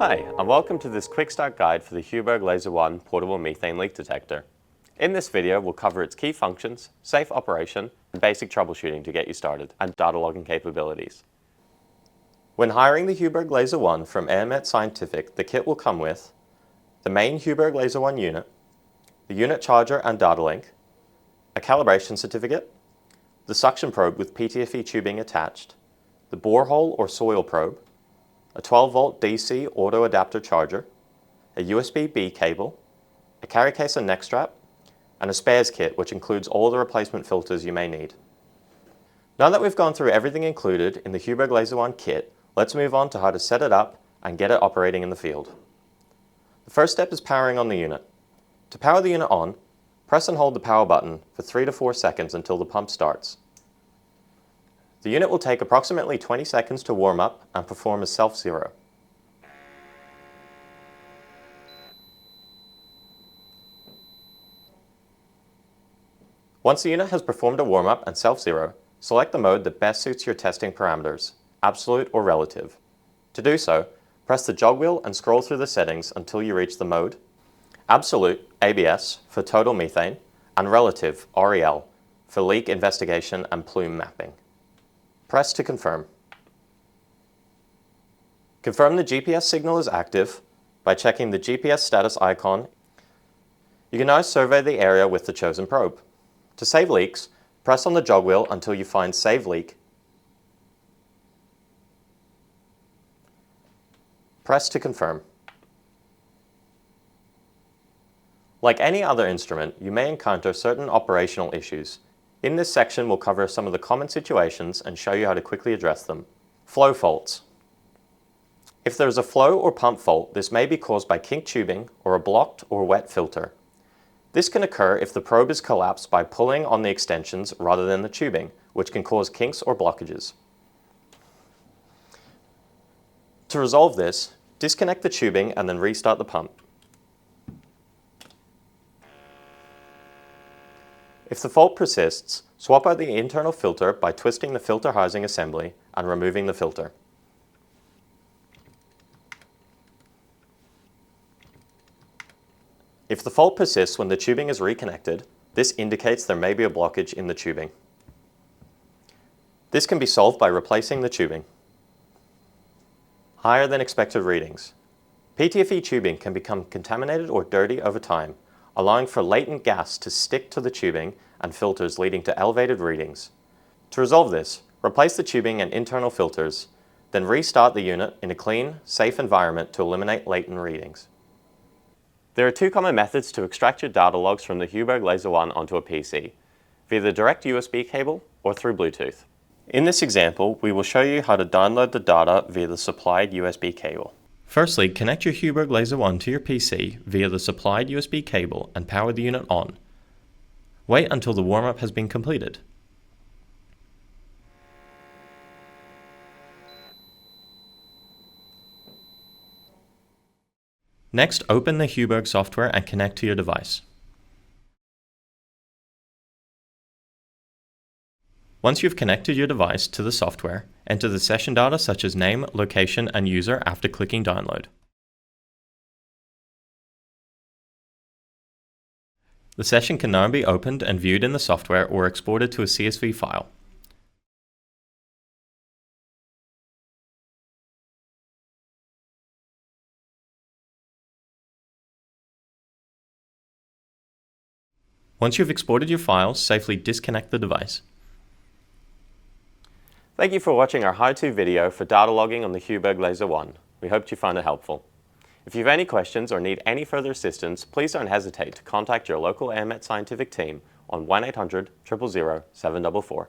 Hi, and welcome to this quick start guide for the HUBERG LASER One portable methane leak detector. In this video, we'll cover its key functions, safe operation, and basic troubleshooting to get you started, and data logging capabilities. When hiring the HUBERG LASER One from AirMet Scientific, the kit will come with the main HUBERG LASER One unit, the unit charger and data link, a calibration certificate, the suction probe with PTFE tubing attached, the borehole or soil probe, a 12-volt DC auto adapter charger, a USB-B cable, a carry case and neck strap, and a spares kit which includes all the replacement filters you may need. Now that we've gone through everything included in the HUBERG LASER One kit, let's move on to how to set it up and get it operating in the field. The first step is powering on the unit. To power the unit on, press and hold the power button for 3 to 4 seconds until the pump starts. The unit will take approximately 20 seconds to warm up and perform as self-zero. Once the unit has performed a warm-up and self-zero, select the mode that best suits your testing parameters, absolute or relative. To do so, press the jog wheel and scroll through the settings until you reach the mode Absolute, ABS, for total methane, and Relative, REL, for leak investigation and plume mapping. Press to confirm. Confirm the GPS signal is active by checking the GPS status icon. You can now survey the area with the chosen probe. To save leaks, press on the jog wheel until you find Save Leak. Press to confirm. Like any other instrument, you may encounter certain operational issues. In this section, we'll cover some of the common situations and show you how to quickly address them. Flow faults. If there is a flow or pump fault, this may be caused by kinked tubing or a blocked or wet filter. This can occur if the probe is collapsed by pulling on the extensions rather than the tubing, which can cause kinks or blockages. To resolve this, disconnect the tubing and then restart the pump. If the fault persists, swap out the internal filter by twisting the filter housing assembly and removing the filter. If the fault persists when the tubing is reconnected, this indicates there may be a blockage in the tubing. This can be solved by replacing the tubing. Higher than expected readings. PTFE tubing can become contaminated or dirty over time, allowing for latent gas to stick to the tubing and filters leading to elevated readings. To resolve this, replace the tubing and internal filters, then restart the unit in a clean, safe environment to eliminate latent readings. There are two common methods to extract your data logs from the HUBERG LASER One onto a PC, via the direct USB cable or through Bluetooth. In this example, we will show you how to download the data via the supplied USB cable. Firstly, connect your HUBERG LASER One to your PC via the supplied USB cable and power the unit on. Wait until the warm-up has been completed. Next, open the HUBERG software and connect to your device. Once you've connected your device to the software, enter the session data such as name, location, and user after clicking download. The session can now be opened and viewed in the software or exported to a CSV file. Once you've exported your files, safely disconnect the device. Thank you for watching our how-to video for data logging on the HUBERG LASER One. We hope you found it helpful. If you have any questions or need any further assistance, please don't hesitate to contact your local AirMet Scientific team on 1-800-000-744.